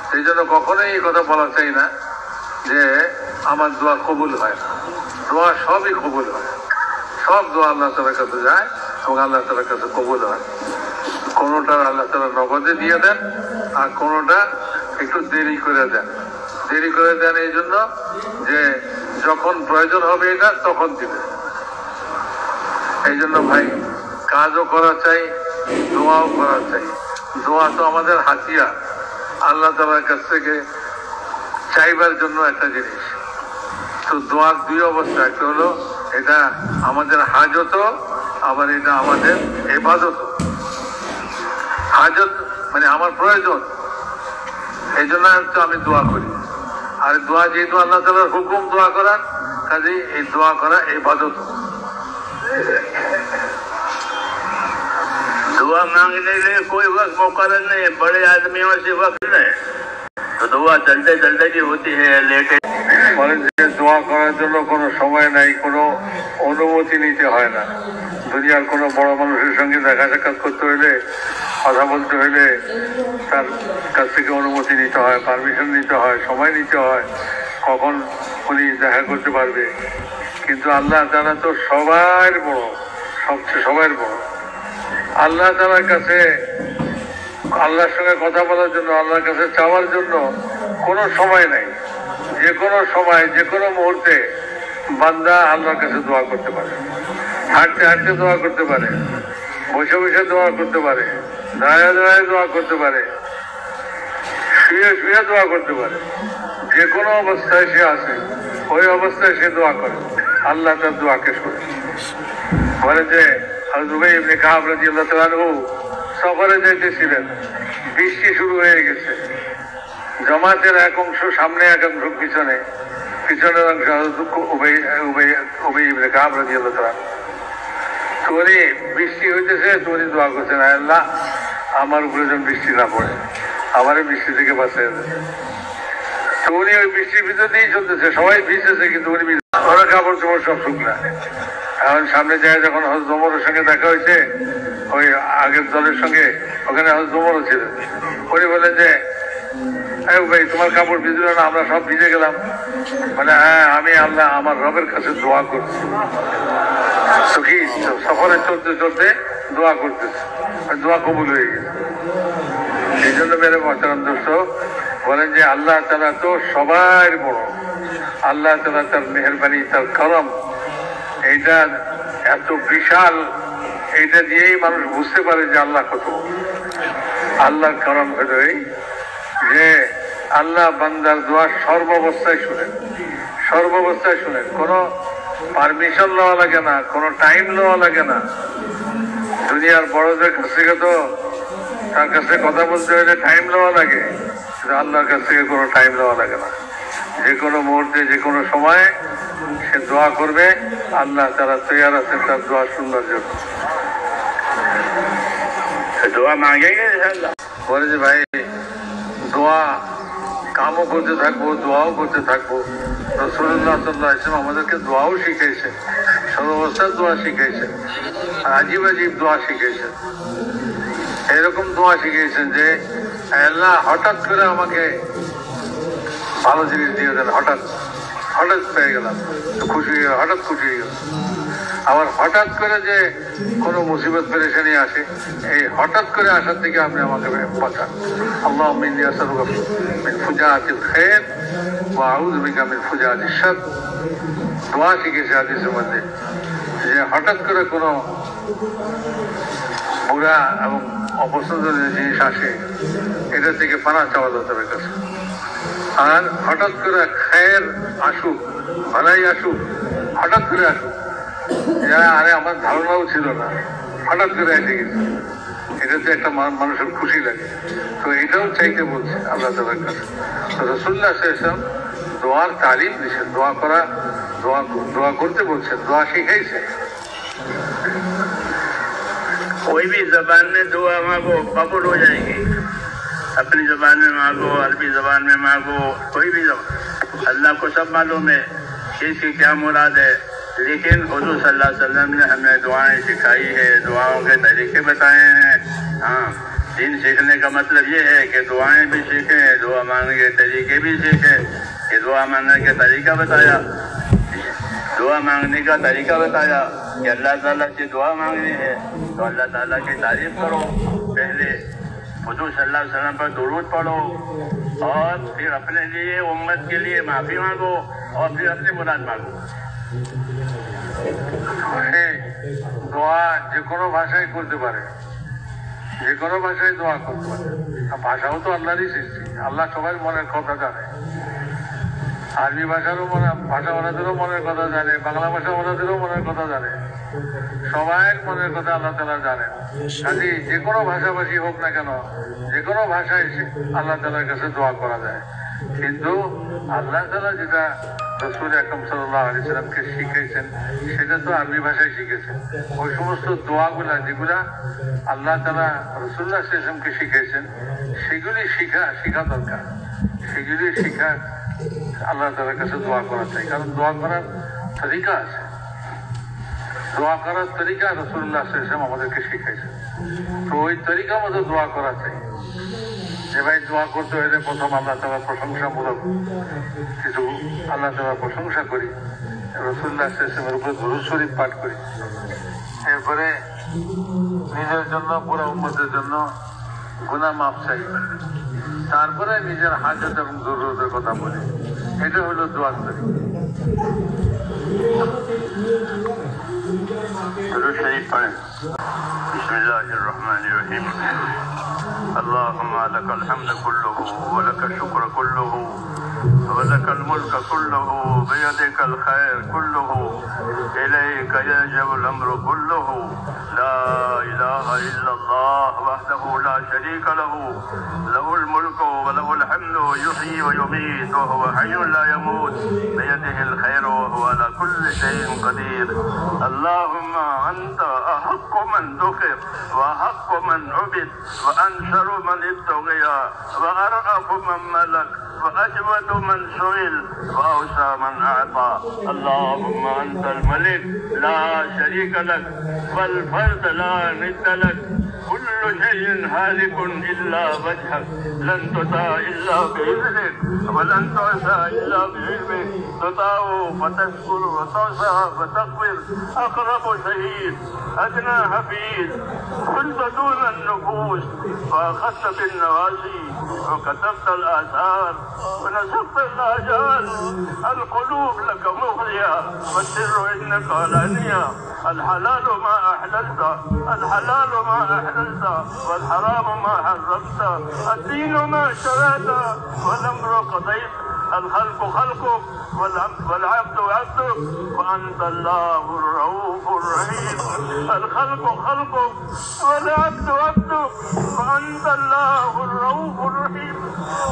সেই জন্য কখনোই এই কথা বলা চাই না যে আমার দোয়া কবুল হয় না। দোয়া সবই কবুল হয়, সব দোয়া আল্লাহ তাআলার কাছে যায় এবং আল্লাহ তাআলার কাছে কবুল হয়। কোনোটা আল্লাহ তাআলা নগদে দিয়ে দেন, আর কোনোটা একটু দেরি করে দেন। দেরি করে দেন এই জন্য যে যখন প্রয়োজন হবে এটা তখন দিবে। এই জন্য ভাই কাজও করা চাই, দোয়াও করা চাই। দোয়া তো আমাদের হাতিয়ার, আল্লাহ তাআলার কাছ থেকে চাইবার জন্য একটা জিনিস। তো দোয়ার দুই অবস্থা, একটা হলো এটা আমাদের হাজত, আবার এটা আমাদের ইবাদত। হাজত মানে আমার প্রয়োজন, এই জন্য তো আমি দোয়া করি। আর দোয়া যেহেতু আল্লাহ তাআলার হুকুম দোয়া করার, কাজেই এই দোয়া করা ইবাদত। दुआ मांगने के लिए कोई वक्त मुकर्रर नहीं है, बड़े आदमियों से वक्त नहीं, तो दुआ चलते चलते की होती है, लेटे। দোয়া করার জন্য কোনো সময় নাই, কোনো অনুমতি নিতে হয় না। দুনিয়ার কোনো বড় মানুষের সঙ্গে দেখা সাক্ষাৎ করতে হইলে, কথা বলতে হইলে তার কাছ থেকে অনুমতি নিতে হয়, পারমিশন নিতে হয়, সময় নিতে হয় কখন উনি দেখা করতে পারবে। কিন্তু আল্লাহ তাআলা তো সবার বড়, সবচেয়ে সবার বড়। আল্লাহ তাআলার কাছে, আল্লাহর সঙ্গে কথা বলার জন্য, আল্লাহর কাছে চাওয়ার জন্য কোনো সময় নাই। যে কোনো সময়, যে কোনো মুহূর্তে বান্দা আল্লাহর কাছে দোয়া করতে পারে। হাঁটতে হাঁটতে দোয়া করতে পারে, বসে বসে দোয়া করতে পারে, দাঁড়ায় দাঁড়ায় দোয়া করতে পারে, শুয়ে শুয়ে দোয়া করতে পারে। যে কোনো অবস্থায় সে আছে, ওই অবস্থায় সে দোয়া করে, আল্লাহ তার দোয়াকে শোনে। বলে যে হযরত উবাই ইবনে কাব রাদিয়াল্লাহু তাআলা আনহু সফরে যাইতেছিলেন, বৃষ্টি শুরু হয়ে গেছে। জামাতের এক অংশ সামনে, এক অংশ পিছনে, পিছনের অংশ উবাই ইবনে কাব রাদিয়াল্লাহু তাআলা। তো উনি বৃষ্টি হইতেছে, তো উনি দোয়া করছেন, আল্লাহ আমার উপরে যেন বৃষ্টি না পড়ে, আমারে বৃষ্টি থেকে বাঁচিয়ে দেয়। তো উনি ওই বৃষ্টির ভিতর দিয়েই চলতেছে, সবাই ভিজতেছে, কিন্তু উনি ওরা কাপড় চোপড় সব শুকনা। এখন সামনে যায় যখন হযরত ওমরের সঙ্গে দেখা হয়েছে, ওই আগের দলের সঙ্গে, ওখানে হযরত ওমরও ছিল। উনি বলেন যে ভাই তোমার কাপড় ভিজলো না? আমরা সব ভিজে গেলাম। মানে হ্যাঁ, আমি আল্লাহ আমার রবের কাছে দোয়া করছি। তো কি সফরে চলতে চলতে দোয়া করতেছে, দোয়া কবুল হয়ে গেছে। এই জন্য মেরে মহতারাম দোস্ত বলেন যে আল্লাহ তাআলা তো সবার বড়। আল্লাহ তাআলা তার মেহেরবানি, তার করম, এইটা এত বিশাল, এইটা দিয়েই মানুষ বুঝতে পারে যে আল্লাহ কত। আল্লাহর করম হলো এই যে আল্লাহ বান্দার দোয়া সর্বাবস্থায় শুনেন, সর্বাবস্থায় শুনেন। কোনো পারমিশন নেওয়া লাগে না, কোনো টাইম নেওয়া লাগে না। দুনিয়ার বড়দের কাছ থেকে তো তার কাছে কথা বলতে হলে টাইম নেওয়া লাগে, কিন্তু আল্লাহর কাছ থেকে কোনো টাইম নেওয়া লাগে না। যে কোনো মুহূর্তে, যে কোনো সময় সে দোয়া করবে, আল্লাহ তারা তৈয়ার আছেন তার দোয়া শুনবার জন্য। দোয়া মাঙ্গেঙ্গে ইনশাআল্লাহ। বলে যে ভাই দোয়া কামও করতে থাকবো, দোয়াও করতে থাকবো। রাসূলুল্লাহ সাল্লাল্লাহু আলাইহি ওয়াসাল্লাম আমাদেরকে দোয়াও শিখাইছেন, সর্বাবস্থার দোয়া শিখাইছেন, আজীব আজীব দোয়া শিখাইছেন। এরকম দোয়া শিখিয়েছেন যে আল্লাহ হঠাৎ করে আমাকে ভালো জিনিস দিয়ে দেন, হঠাৎ হঠাৎ পেয়ে গেলাম, খুশি হয়ে হঠাৎ খুশি হয়ে গেলাম। আবার হঠাৎ করে যে কোনো মুসিবত পেরেশানি আসে, এই হঠাৎ করে আসার থেকে আপনি আমাকে বাঁচান। আল্লাহুম্মা ইন্নী আসআলুকা মিন ফুজাআতিল খায়র ওয়া আউযু বিকা মিন ফুজাআতিশ শার। দোয়া শিখেছে হাদিসের মধ্যে যে হঠাৎ করে কোনো বুড়া এবং অপছন্দনীয় জিনিস আসে, এটা থেকে পানা চাওয়া দরকার কাছে। আর হঠাৎ করে খায়ের আসুক, ভালাই আসুক, হঠাৎ করে আসুক, আরে আমার ধারণাও ছিল না, হঠাৎ করে এসে গেছে, এটাতে একটা মানুষের খুশি লাগে। তো এটাও চাইতে বলছে আল্লাহ তাআলার কাছে। তো রাসূলুল্লাহ সাল্লাল্লাহু আলাইহি ওয়াসাল্লাম দোয়ার তালিম দিয়েছেন, দোয়া করা, দোয়া করতে বলছেন, দোয়া শিখাইছে। कोई भी जबान में दुआ मांगो कबूल हो जाएगी। अपनी जबान में मांगो, अरबी जबान में मांगो, कोई भी जबान, अल्लाह को सब मालूम है किसकी क्या मुराद है। लेकिन हुजूर सल्लल्लाहु अलैहि वसल्लम ने हमें दुआएं सिखाई है, दुआओं के तरीके बताए हैं। हाँ, दीन सीखने का मतलब ये है कि दुआएं भी सीखें, दुआ मांगने के तरीके भी सीखें। कि दुआ मांगने का तरीका बताया, दुआ मांगने का तरीका बताया कि अल्लाह ताला से दुआ मांगनी है तो अल्लाह ताला की तारीफ करो, पहले हुजूर सल्लल्लाहु अलैहि वसल्लम पर दुरूद पढ़ो, और फिर अपने लिए, उम्मत के लिए माफ़ी मांगो, और फिर अपनी मुराद मांगो। দোয়া যে কোনো ভাষায় করতে পারে, যে কোনো ভাষায় দোয়া করতে পারে। ভাষাও তো আল্লাহরই সৃষ্টি, আল্লাহ সবাই মনের কথা জানে। আরবি ভাষারও ভাষা ওনাদেরও মনের কথা জানে, বাংলা ভাষা ওনাদেরও মনের কথা জানে, সবাই মনের কথা আল্লাহ তাআলা জানেন। কাজে যে কোনো ভাষাভাষী হোক না কেন, যে কোনো ভাষায় আল্লাহ তাআলার কাছে দোয়া করা যায়। কিন্তু আল্লাহ তাআলা যেটা রাসূল আকরাম সাল্লাল্লাহু আলাইহি ওয়াসাল্লামকে শিখিয়েছেন, সেটা তো আরবি ভাষায় শিখেছেন। ওই সমস্ত দোয়াগুলা যেগুলা আল্লাহ তাআলা রাসূলুল্লাহ সাল্লাল্লাহু আলাইহি ওয়াসাল্লামকে শিখিয়েছেন, সেগুলি শিখা দরকার। সেগুলি শিখা আল্লাহ তাআলার কাছে দোয়া করা চাই। কারণ দোয়া করার তরিকা আছে, দোয়া করার তরিকা রাসূলুল্লাহ সাল্লাল্লাহু আলাইহি ওয়াসাল্লাম আমাদেরকে শিখাইছেন। তো ওই তরিকা মতো দোয়া করা চাই। যে ভাই দোয়া করতে হলে প্রথম আল্লাহ তাআলার প্রশংসামূলক কিছু আল্লাহ তাআলার প্রশংসা করি, রাসূলুল্লাহ সাল্লাল্লাহু আলাইহি ওয়াসাল্লামের উপর দুরূদ শরীফ পাঠ করি, এরপরে নিজের জন্য, পুরো উম্মতের জন্য গুনাহ মাফ চাই, তারপরে নিজের হাজত এবং জরুরতের কথা বলি। এটা হলো দোয়ার তরিকা। दुरूद शरीफ पढ़ें। बिस्मिल्लाहिर रहमानिर रहीम। अल्लाहुम्मा लकल हम्द कुल्लुहु व लकल शुक्र कुल्लुहु व लकल मुल्क कुल्लुहु बियदिकल खैर कुल्लुहु इलैका यजबुल अम्रु कुल्लुहु ला इलाहा इल्लल्लाह وحده لا شريك له، له الملك وله الحمد، يحيي ويميت وهو حي لا يموت، بيده الخير وهو على كل شيء قدير. اللهم أنت أحق من ذكر وأحق من عبد وأنشر من ابتغي وأرأف من ملك وأجود من سئل وأوسع من أعطى. اللهم أنت الملك لا شريك لك والفرد لا ند لك، كل شيء هالك إلا وجهك، لن تطاع إلا بإذنك ولن تعصى إلا بعلمك، تطاع فتشكر وتعصى فتغفر، أقرب شهيد أدنى حفيظ، كنت دون النفوس فأخذت بالنواسي وكتبت الآثار ونسبت الآجال، القلوب لك مغرية والسر إنك علانية، الحلال ما أحللت، الحلال ما أحللت، والحرام ما حرمت، الدين ما شرعت، والأمر قضيت، الخلق خلقك والعبد عبدك، وأنت الله الرؤوف الرحيم. الخلق خلقك والعبد عبدك، وأنت الله الرؤوف الرحيم.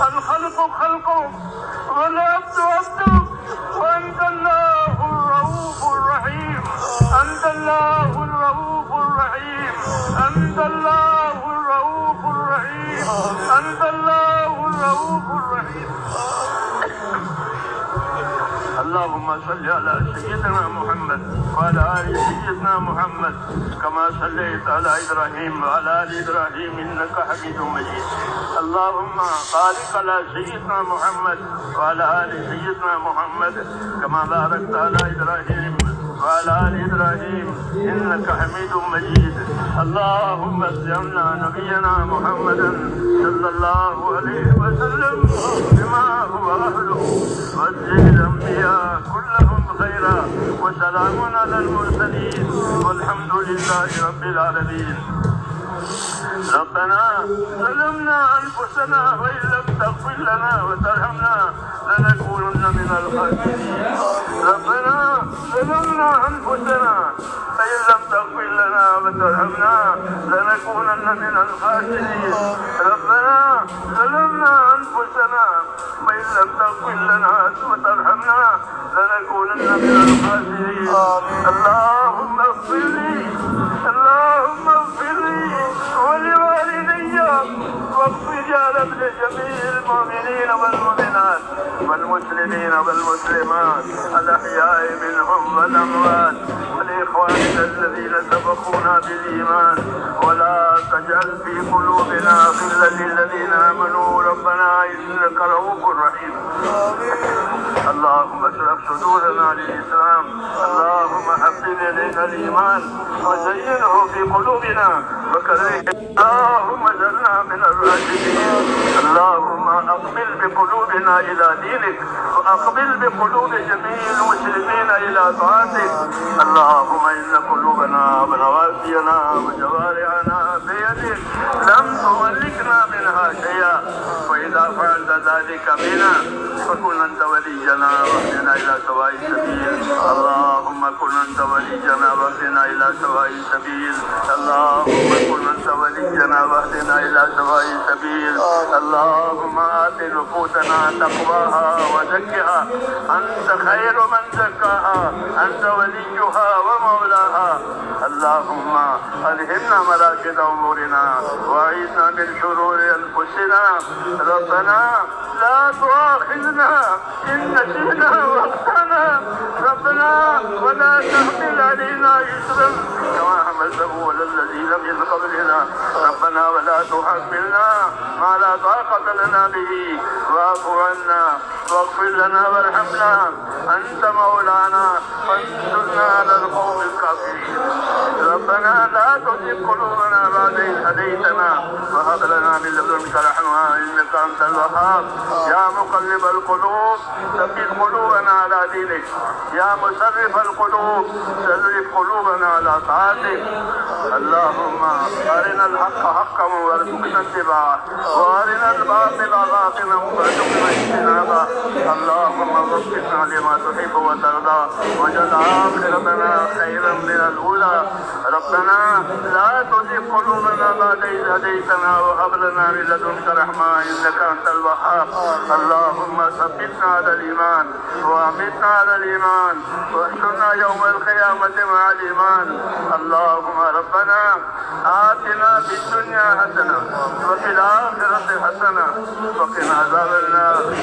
الخلق خلقك والعبد عبدك، وأنت الله الرؤوف الرحيم. أنت الله الرؤوف الرحيم. أنت الله الرؤوف الرحيم. أنت الله الرؤوف الرحيم. اللهم صل على سيدنا محمد وعلى آل سيدنا محمد كما صليت على إبراهيم وعلى آل إبراهيم إنك حميد مجيد. اللهم بارك على سيدنا محمد وعلى آل سيدنا محمد كما باركت على إبراهيم وعلى آل إبراهيم إنك حميد مجيد. اللهم اجعلنا نبينا محمدا صلى الله عليه وسلم بما هو أهله، واجزل الأنبياء كلهم خيرا، وسلام على المرسلين والحمد لله رب العالمين. ربنا ظلمنا أنفسنا وإن لم تغفر لنا وترحمنا لنكونن من الخاسرين. ربنا ظلمنا أنفسنا وإن لم تغفر لنا وترحمنا لنكونن من الخاسرين. ربنا ظلمنا أنفسنا وإن لم تغفر لنا وترحمنا لنكونن من الخاسرين. اللهم اغفر لي، اللهم اغفر لي ولوالدي، واغفر يا رب لجميع المؤمنين والمؤمنات والمسلمين والمسلمات الأحياء منهم والأموات، ولإخواننا الذين سبقونا بالإيمان، ولا تجعل في قلوبنا غلا للذين آمنوا ربنا إنك رؤوف رحيم. اللهم اشرح صدورنا للإسلام، اللهم حبب إلينا الإيمان وزينه في قلوبنا وكره، اللهم اجعلنا من الراشدين. اللهم أقبل بقلوبنا إلى دينك، وأقبل بقلوب جميع المسلمين إلى طاعتك. اللهم إن قلوبنا ونواسينا وجوارحنا بيدك، لم تملكنا منها شيئا، وإذا فعلت ذلك بنا فكن أنت ولينا واهدنا إلى سواء السبيل. اللهم كن أنت ولينا واهدنا إلى سواء السبيل. اللهم كن أنت ولينا واهدنا إلى سواء السبيل. اللهم آت نفوسنا تقواها وزكها، أنت خير من زكاها، أنت وليها ومولاها. اللهم ألهمنا مراكز أمورنا وأعيذنا من شرور أنفسنا. ربنا لا تؤاخذنا إن نسينا وأخطأنا، ربنا ولا تحمل علينا إصرا كما حملته على الذين من قبلنا، ربنا ولا تحملنا ما لا طاقة لنا به، واعف عنا واغفر لنا وارحمنا، أنت مولانا فانصرنا على القوم الكافرين. ربنا لا تزغ قلوبنا بعد إذ هديتنا وهب لنا من لدنك رحمة إنك أنت الوهاب. يا مقلب القلوب ثبت قلوبنا على دينك، يا مصرف القلوب صرف قلوبنا على طاعتك. اللهم أرنا الحق حقا وارزقنا اتباعه، وأرنا الباطل باطلا وارزقنا اجتنابه. اللهم وفقنا لما تحب وترضى، واجعل آخرتنا خيرا من الأولى. ربنا لا تزغ قلوبنا قلوبنا بعد إذ هديتنا وهب لنا من لدنك رحمة إنك أنت الوهاب اللهم ثبتنا على الإيمان وأمتنا على الإيمان واحشرنا يوم القيامة مع الإيمان اللهم ربنا آتنا في الدنيا حسنة وفي الآخرة حسنة وقنا عذاب النار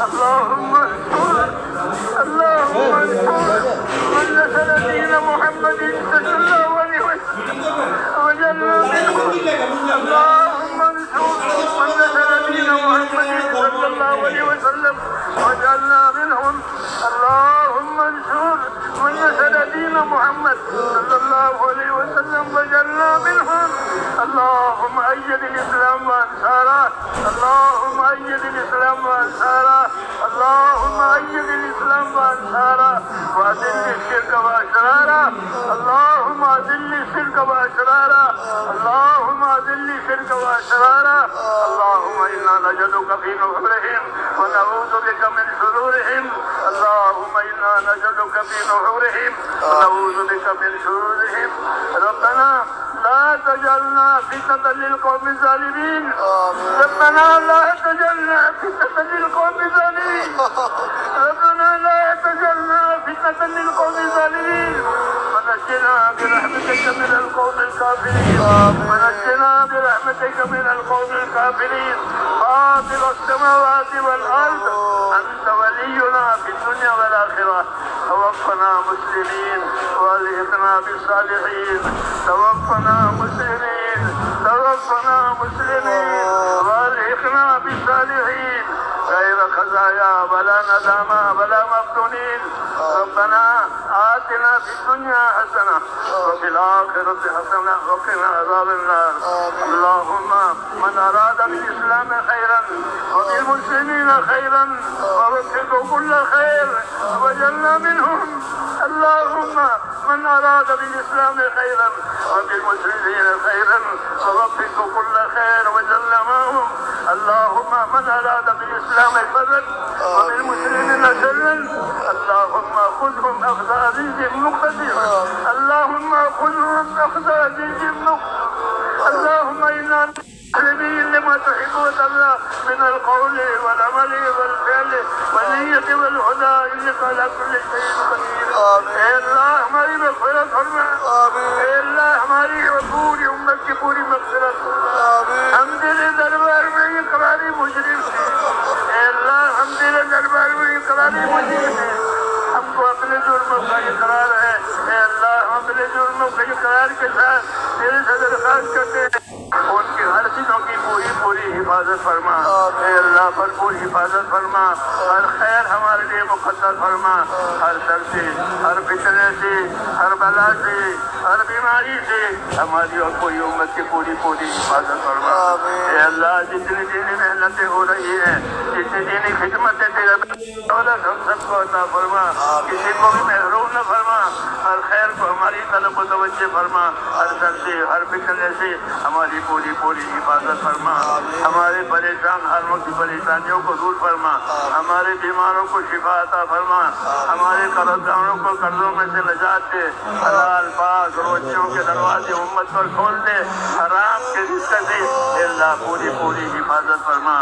اللهم انصر من نزل دين محمد صلى الله عليه وسلم وجعلنا منهم اللهم انصر من نزل دين محمد صلى الله عليه وسلم وجعلنا منهم اللهم انصر من نزل دين محمد صلى الله عليه وسلم وجعلنا منهم اللهم أيد الإسلام وأنصاره اللهم أيد الإسلام وأنصاره اللهم أيد الإسلام وأنصاره وأذل الشرك وأشراره اللهم أذل الشرك وأشراره اللهم أذل الشرك وأشراره اللهم إنا نجدك في نحورهم ونعوذ بك من شرورهم اللهم إنا نجدك في نحورهم ونعوذ بك من شرورهم ربنا لا تجعلنا فتنة للقوم الظالمين ربنا لا تجعلنا فتنة للقوم الظالمين ربنا لا تجعلنا فتنة للقوم الظالمين ونجنا برحمتك من القوم الكافرين ونجنا برحمتك من القوم الكافرين فاطر السماوات والأرض أنت ولينا في الدنيا والآخرة توفنا مسلمين والحقنا بالصالحين توفنا مسلمين والحقنا بالصالحين غير خزايا ولا ندامة ولا مفتونين ربنا آتنا في الدنيا حسنة وفي الآخرة حسنة وقنا عذاب النار اللهم من أراد بالإسلام خيرا وبالمسلمين خيرا ووفقه كل خير وجعلنا منهم اللهم من أراد بالإسلام خيرا وبالمسلمين خيرا ووفقه كل خير وجعلنا معهم اللهم من أراد بالإسلام شرا وبالمسلمين شرا اللهم خذهم أخذ عزيز مقتدر اللهم خذهم أخذ عزيز مقتدر اللهم إنا مسلمين لما تحب وترضى من القول والعمل والفعل والنية والهدى إنك على كل شيء قدير اے اللہ ہماری مغفرت فرما اے اللہ ہماری پوری امت کی پوری مغفرت ہم تیرے دربار میں یہ قراری مجرم ہیں اے اللہ ہم تیرے دربار میں یہ قراری مجرم ہیں ہم کو اپنے جرموں کا اقرار ہے اے اللہ ہم اپنے جرموں کا اقرار کے ساتھ تیرے سے درخواست کرتے ہیں ان کی ہر چیزوں کی پوری حفاظت فرما اے اللہ بھرپور حفاظت فرما ہر خیر ہمارے لیے مقدر فرما ہر شر سے ہر فتنے سے ہر بلا سے ہر بیماری سے ہماری اور کوئی امت کی پوری حفاظت فرما اے اللہ جتنی دینی محنتیں ہو رہی ہیں جتنی دینی خدمتیں تیرے دولت ہم سب کو عطا فرما کسی کو بھی محروم نہ فرما ہر خیر کو ہماری طرف متوجہ فرما ہر شر سے ہر فتنے سے ہماری پوری حفاظت فرما ہمارے پریشان ہر وقت کی پریشانیوں کو دور فرما ہمارے بیماروں کو شفا عطا فرما ہمارے قرضداروں کو قرضوں میں سے نجات دے حلال پاک روزیوں کے دروازے امت پر کھول دے حرام کے رزق سے اے اللہ پوری حفاظت فرما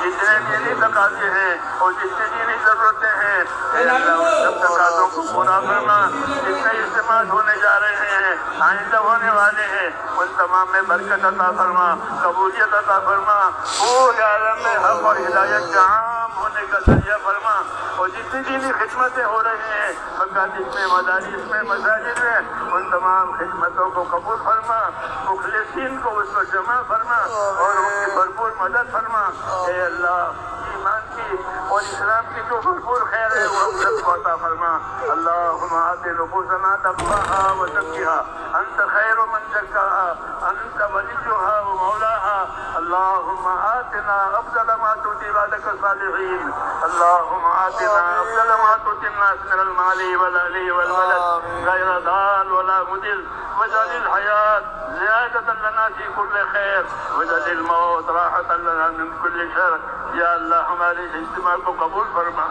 جتنے دینی تقاضے ہیں اور جتنی دینی ضرورتیں ہیں اے اللہ ان سب تقاضوں کو پورا فرما جتنے اجتماع ہونے جا رہے ہیں آئندہ ہونے والے ہیں ان تمام میں برکت عطا فرما قبولیت عطا فرما پورے عالم میں حق اور ہدایت کا عام ہونے کا ذریعہ فرما اور جتنی دینی خدمتیں ہو رہی ہیں مکاتب میں مدارس میں مساجد میں ان تمام خدمتوں کو قبول فرما مخلصین کو اس کو جمع فرما اور ان کی بھرپور مدد فرما اے اللہ ایمان کی اور اسلام کی جو بھرپور خیر ہے وہ ہم سب کو عطا فرما اللہم آت نفوسنا تقواها وزکها انت خیر من زکاها انت ولیها ومولاها اللہم آتنا افضل ما تؤتی عبادك الصالحین اللہم آتنا افضل ما تؤتی الناس من المال والأهل والولد غیر ضال ولا مضل واجعل الحیاة زیادة لنا في كل خیر واجعل الموت راحة لنا من كل شر یا اللہ ہمارے اجتماع کو قبول فرما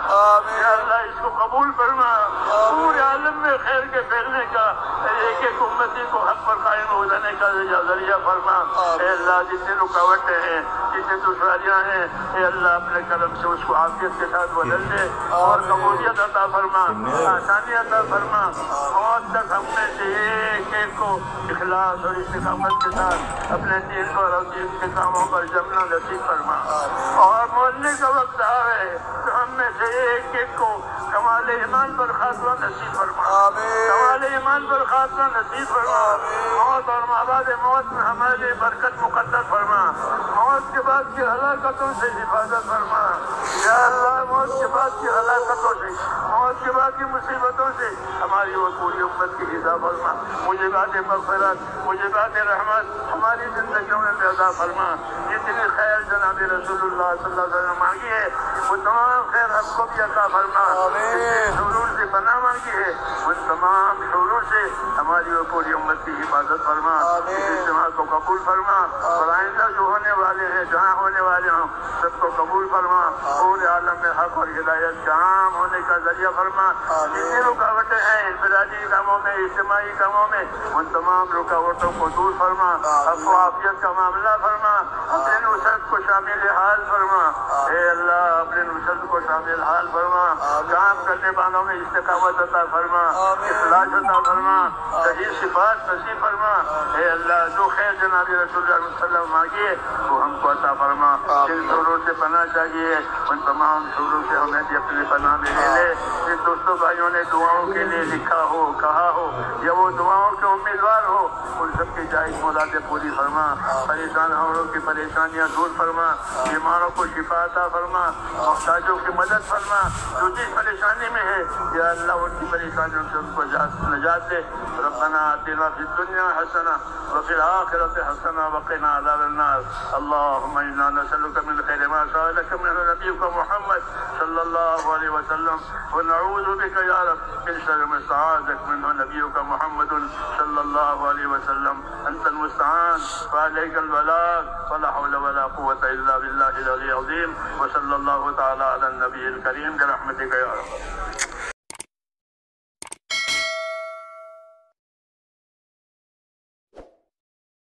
یا اللہ اس کو قبول فرما پورے عالم میں خیر کے پھیلنے کا एक एक उम्मती को हक पर कायम हो जाने का जरिया फरमा। अल्लाह जितनी रुकावटें हैं, जितनी दुश्वारियाँ हैं, अल्लाह अपने करम से उसको आफियत के साथ बदल दे और कबूलियत अता फरमा, आसानी अता फरमा। मौत तक हमने से एक एक को इखलास और इस्तिकामत के साथ अपने दीन पर और दीन के कामों पर जमना नसीब फरमा। और मरने का वक्त आ है तो हमने से एक एक को कमाल ईमान पर खात्मा नसीब फरमा, कमाल ईमान पर खात्मा नसीब फरमा। मौत और माबाद मौत में हमारे लिए बरकत मुकद्दर फरमा। मौत के बाद की हलाकतों से हिफाजत फरमा या अल्लाह। मौत के बाद की हलाकतों से, मौत के बाद की मुसीबतों से हमारी वो पूरी उम्मत की हिसाब फरमा। मुझे बात मग़फ़िरत, मुझे बात रहमत हमारी जिंदगियों में पैदा फरमा। जितनी खैर जनाब रसूलुल्लाह सल्लल्लाहु अलैहि वसल्लम मांगी है वो तमाम खैर हमको भी अता फरमा। शुरूर से पनाह मांगी है उन तमाम शुरूर से हमारी वो पूरी उम्मत की हिफाजत फरमा। इस इज्तिमा को कबूल फरमा और आइंदा जो होने वाले हैं, जहाँ होने वाले हों, सबको कबूल फरमा। पूरे आलम में हक और हिदायत का आम होने का जरिया फरमा। जितनी रुकावटें हैं इंफरादी कामों में, इज्तिमाई कामों में, उन तमाम रुकावटों को दूर फरमा। अफवाफियत का मामला फरमा। अपने नुसरत को शामिल हाल फरमा। अल्लाह अपने नुसरत को शामिल हाल फरमा। काम करने वालों में इस्तिकामत अता फरमा, इखलास अता फरमा, सही सिफात नसीब फरमा। अल्लाह जो खैर जनाब रसूलुल्लाह सल्लल्लाहु अलैहि वसल्लम मांगिए वो हमको अता फरमा। जिन शुरू से पनाह चाहिए उन तमाम शुरू से हमें भी अपनी पनाह में ले ले। जिन दोस्तों भाइयों ने दुआओं के लिए लिखा हो, कहा हो या वो दुआओं के उम्मीदवार हो, उन सबकी जायज़ मुरादें पूरी फरमा। परेशान हमलों की परेशानियाँ दूर फरमा। बीमारों को शिफा अता फरमा। मुहताजों की मदद फरमा। जो जिस परेशानी में है या अल्लाह उनकी परेशानियों से उनको नजात दे। रब्बना आतिना फिद दुनिया हसना व फिल आखिरति हसना व क़िना अज़ाबन्नार। अल्लाहुम्मा इन्ना नसअलुका मिन खैरि मा सअलका मिन्हु नबियुका मुहम्मद सल्लल्लाहु अलैहि वसल्लम व नऊज़ु बिका या रब मिन शर्रि मा इस्तआज़क मिन्हु नबियुका मुहम्मदुन सल्लल्लाहु अलैहि वसल्लम। अंतल मुस्तआन व अलैकल बलाग व ला हौला व ला कुव्वता इल्ला बिल्लाहिल अलीय्यिल अज़ीम व सल्लल्लाहु तआला अला नबिय्यिल करीम बिरहमतिका या रब।